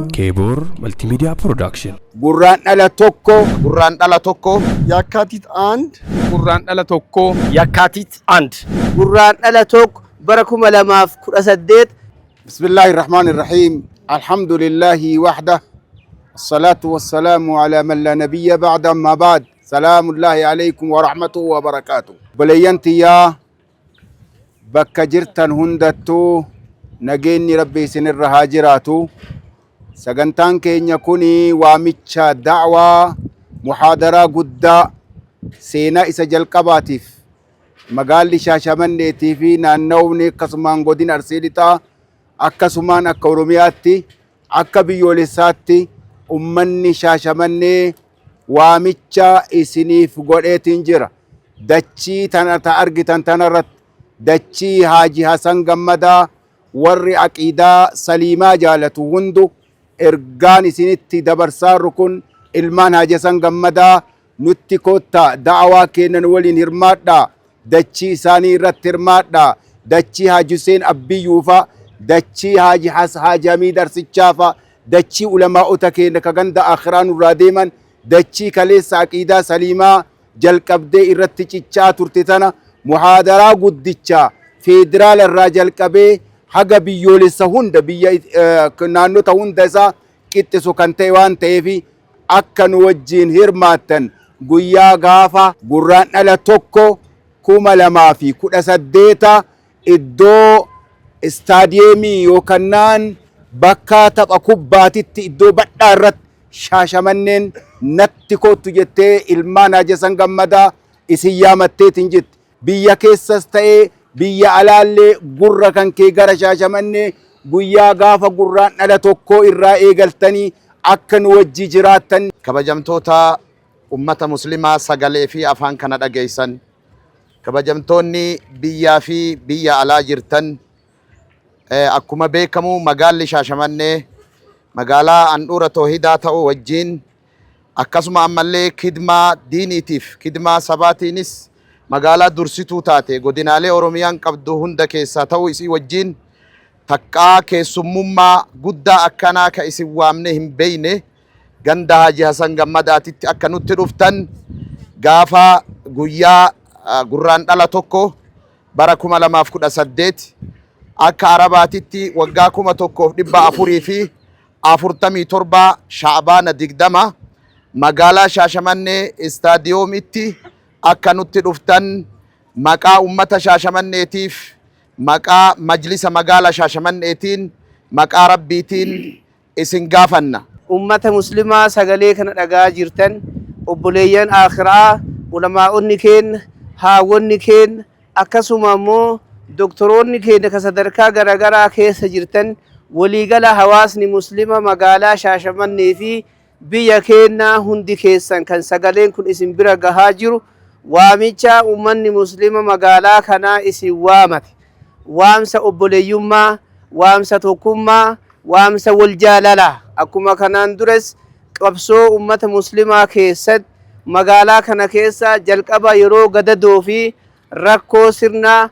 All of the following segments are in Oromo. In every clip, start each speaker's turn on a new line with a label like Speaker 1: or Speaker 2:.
Speaker 1: Kebor Multimedia Production.
Speaker 2: Gurran ala tokko.
Speaker 3: Yakatit and.
Speaker 4: Gurran ala tokko.
Speaker 5: Yakatit and.
Speaker 6: Gurran ala tokko. Barakum alamaf kurasaddet.
Speaker 2: Bismillahirrahmanirrahim. Alhamdulillahi wahda. الصلاة والسلام على من لا نبي بعد ما بعد سلام الله عليكم ورحمته وبركاته بلينتي يا بكجرتن هندتو نجيني ربي سنر هاجراتو سجنتان كين يكوني وامتشا دعوة محاضرة قدّا سينا إسجل قباتيف مقال شاشمان نيتيفي نانوني قسمان قدين أرسيلتا أكا سمان أكا ورمياتي أكا بيوليساتي ummanni shaashamannee waamicha isiniif godheetiin jira dachii tanata argitan tanarratti dachii Haaji Hasan Gammadaa warri aqiidaa saliimaa jaalatu hundu ergaan isinitti dabarsaaru kun ilmaan Haaji Hasan Gammadaa nutti kottaa da'awaa kennan waliin hirmaadhaa dachii isaanii irratti hirmaadhaa dachii Haaji Hussein Abbiyyuufa dachii Haaji Hamiid Arsichaafa dachii ulamaa'ota keenya kaganda akhiraan irraa deeman dachii kaleessa aqiidaa saliimaa jalqabdee irratti cichaa turte tana muhaadaraa guddicha federaal irraa jalqabee haga biyyoolessa hunda biyya naannota hunda isaa qixxisu kan ta'e waan ta'eef akka nu wajjiin hirmaattan guyyaa gaafa gurraan ala tokko 2018 iddoo istaadiyeemii yookaan bakka tapha kubbaatitti iddoo badhaa irratti shaashamanneen natti kootu jettee ilmaan Haaji Hasan Gammadaa isin yaamatteetiin jirti biyya keessas ta'ee biyya alaallee gurra kan kee gara shaashamannee guyyaa gaafa gurraan ala tokkoo irraa eegaltanii akka nu wajji jiraattan
Speaker 5: kabajamtoota ummata muslimaa sagalee fi afaan kana dhageessan kabajamtoonni biyyaa fi biyya alaa jirtan akkuma beekamu magaalli Shaashamannee magaalaa handhuura toohidaa ta'uu wajjin akkasuma ammallee kidmaa diiniitiif kidmaa sabaatiinis magaalaa dursituu taate godinaalee Oromiyaan qabdu hunda keessaa ta'uu isii wajjin taqqaa keessummummaa guddaa akkanaa ka isin waamne hin beeyne ganda Haaji Hasan Gammadaatitti akka nutti dhuftan gaafa guyyaa gurraan ala tokko bara 2018 akka arabaatitti waggaa 1447 Shaabaana 20 magaalaa Shaashamannee istaadiyoomitti akka nutti dhuftan maqaa ummata Shaashamanneetiif maqaa majlisa magaalaa Shaashamanneetiin maqaa rabbiitiin isin gaafanna.
Speaker 6: Ummata muslimaa sagalee kana dhagaa jirtan obboleeyyan akhiraa ulamaa'onni keenya haawonni keenya akkasuma immoo doktoroonni keenya ka sadarkaa garagaraa keessa jirtan waliigala hawaasni muslima magaalaa Shaashamannee fi biyya keenya hundi keessan kan sagaleen kun isin bira gahaa jiru waamicha ummanni muslima magaalaa kanaa isin waamate waamsa obboleeyyummaa waamsa tokkummaa waamsa wal jaalalaa akkuma kanaan dures qabsoo ummata muslimaa keessatti magaalaa kana keessa jalqaba yeroo gadadoo fi rakkoo sirnaa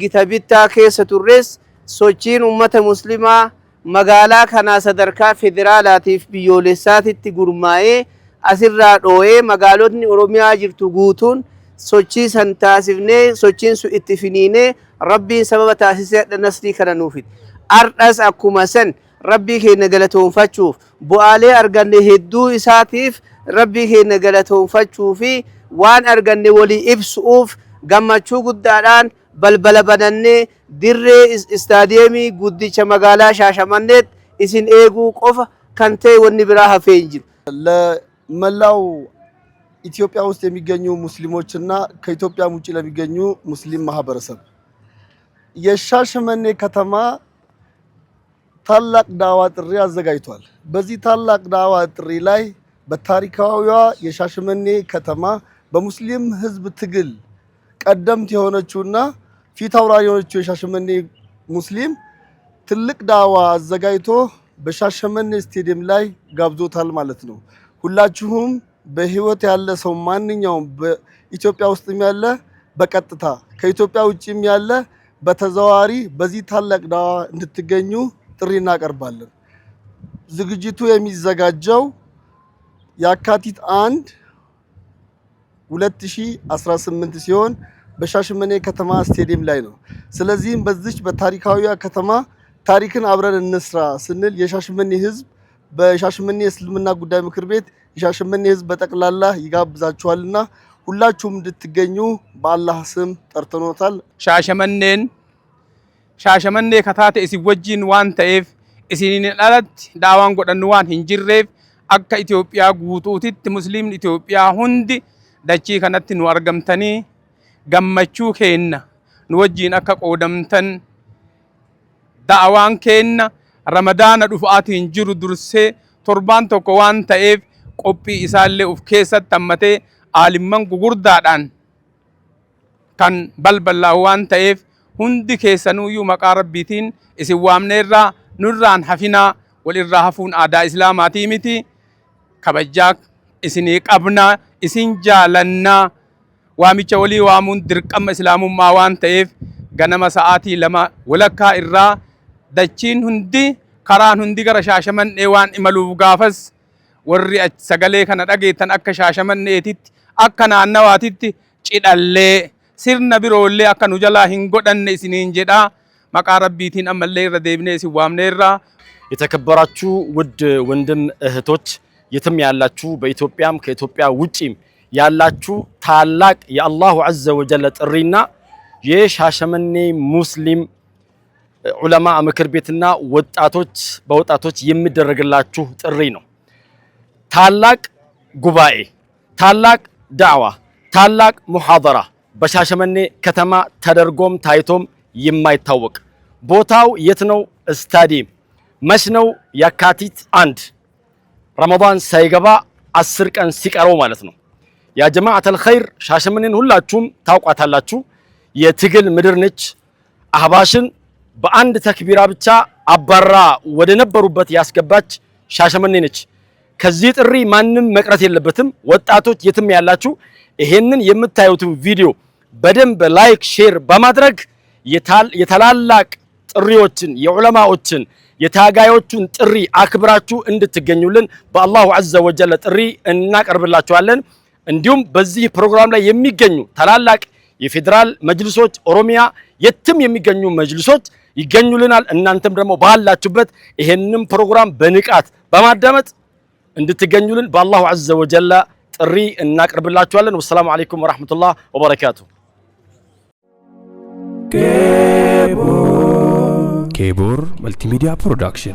Speaker 6: gita bittaa keessa turres sochiin ummata muslimaa magaalaa kana sadarkaa federaalaatiif biyyoolessaatitti gurmaa'ee asirraa dhoo'ee magaalotni Oromiyaa jirtu guutuun sochii san taasifnee sochiin sun itti finiinee rabbiin sababa taasisee nasrii kana nuufidhe ardhas akkuma san rabbii keenya galatoonfachuuf bu'aalee arganne hedduu isaatiif rabbii keenya galatoonfachuu fi waan arganne walii ibsuuf gammachuu guddaadhaan balbala banannee dirree istaadiyeemii guddicha magaalaa Shaashamanneet isin eeguu qofa kan ta'e wanni biraa hafee hin jiru
Speaker 3: ለመላው ኢትዮጵያ ውስጥ የሚገኙ ሙስሊሞችና ከኢትዮጵያ ውጪ ለሚገኙ ሙስሊም ማህበረሰብ የሻሸመኔ ከተማ ታላቅ ዳዋ ጥሪ አዘጋጅቷል። በዚህ ታላቅ ዳዋ ጥሪ ላይ በታሪካዊዋ የሻሸመኔ ከተማ በሙስሊም ህዝብ ትግል ቀደምት የሆነችውና ፊት አውራሪ የሆነችው የሻሸመኔ ሙስሊም ትልቅ ዳዋ አዘጋጅቶ በሻሸመኔ ስቴዲየም ላይ ጋብዞታል ማለት ነው። ሁላችሁም በህይወት ያለ ሰው ማንኛውም በኢትዮጵያ ውስጥም ያለ በቀጥታ ከኢትዮጵያ ውጪም ያለ በተዘዋዋሪ በዚህ ታላቅ ዳዋ እንድትገኙ ጥሪ እናቀርባለን። ዝግጅቱ የሚዘጋጀው የካቲት 1 2018 ሲሆን በሻሸመኔ ከተማ ስቴዲየም ላይ ነው። ስለዚህም በዚች በታሪካዊያ ከተማ ታሪክን አብረን እንስራ ስንል የሻሸመኔ ህዝብ በሻሸመኔ እስልምና ጉዳይ ምክር ቤት የሻሸመኔ ህዝብ በጠቅላላ ይጋብዛችኋልና ሁላችሁም እንድትገኙ በአላህ ስም ጠርተኖታል።
Speaker 4: ሻሸመኔ ከታተ እሲ ወጂን ዋን ተኤፍ እስኒን ዳላት ዳዋን ጎደን ዋን ሂንጅሬፍ አካ ኢትዮጵያ ጉቱቲት ሙስሊም ኢትዮጵያ ሁንዲ ዳቺ ከነት ኑ አርገምተኒ ገመቹ ኬና ኑ ወጂን አካ ቆደምተን ዳዋን ኬና ረመዳን ዱፋት ሂንጅሩ ዱርሴ ቶርባን ቶኮ ዋን ተኤፍ ቆጲ ኢሳሌ ኡፍ ኬሰት ተመቴ አሊመን ጉጉርዳዳን kan balbalaa waan ta'eef hundi keessanuyyuu maqaa rabbiitiin isin waamneerra nurraan hafinaa walirraa hafuun aadaa islaamaatii miti kabajaa isinii qabna isin jaalannaa waamicha walii waamuun dirqama islaamummaa waan ta'eef ganama sa'aatii 2 walakkaa irraa dachiin hundi karaan hundi gara Shaashamannee waan imaluuf gaafas warri sagalee kana dhageettan akka Shaashamanneetitti akka naannawaatitti cidhallee sirna biroolee akka nu jalaa hin godhanne isiniin jedha maqaa rabbiitiin ammallee irra deebinee isin waamneerra።
Speaker 7: የተከበራችሁ ውድ ወንድም እህቶች የትም ያላችሁ በኢትዮጵያም ከኢትዮጵያ ውጪም ያላችሁ ታላቅ የአላሁ ዐዘ ወጀል ጥሪና የሻሸመኔ ሙስሊም ዑለማ ምክር ቤትና ወጣቶች በወጣቶች የሚደረግላችሁ ጥሪ ነው። ታላቅ ጉባኤ፣ ታላቅ ዳዕዋ፣ ታላቅ ሙሐደራ በሻሸመኔ ከተማ ተደርጎም ታይቶም የማይታወቅ ቦታው የት ነው? ስታዲየም። መች ነው? የካቲት 1 ረመዳን ሳይገባ 10 ቀን ሲቀረው ማለት ነው። ያ ጀማዓተል ኸይር ሻሸመኔን ሁላችሁም ታውቋታላችሁ። የትግል ምድር ነች። አህባሽን በአንድ ተክቢራ ብቻ አባራ ወደ ነበሩበት ያስገባች ሻሸመኔ ነች። ከዚህ ጥሪ ማንም መቅረት የለበትም። ወጣቶች የትም ያላችሁ ይሄንን የምታዩትን ቪዲዮ በደንብ ላይክ ሼር በማድረግ የታላላቅ ጥሪዎችን የዑለማዎችን የታጋዮቹን ጥሪ አክብራችሁ እንድትገኙልን በአላሁ ዐዘ ወጀል ጥሪ እናቀርብላችኋለን። እንዲሁም በዚህ ፕሮግራም ላይ የሚገኙ ታላላቅ የፌደራል መጅልሶች ኦሮሚያ የትም የሚገኙ መጅልሶች ይገኙልናል። እናንተም ደግሞ ባላችሁበት ይሄንን ፕሮግራም በንቃት በማዳመጥ እንድትገኙልን በአላሁ ዐዘ ወጀል ጥሪ እናቀርብላችኋለን። ወሰላሙ አለይኩም ወራህመቱላህ ወበረካቱ።
Speaker 1: ኬቡር መልቲሚዲያ ፕሮዳክሽን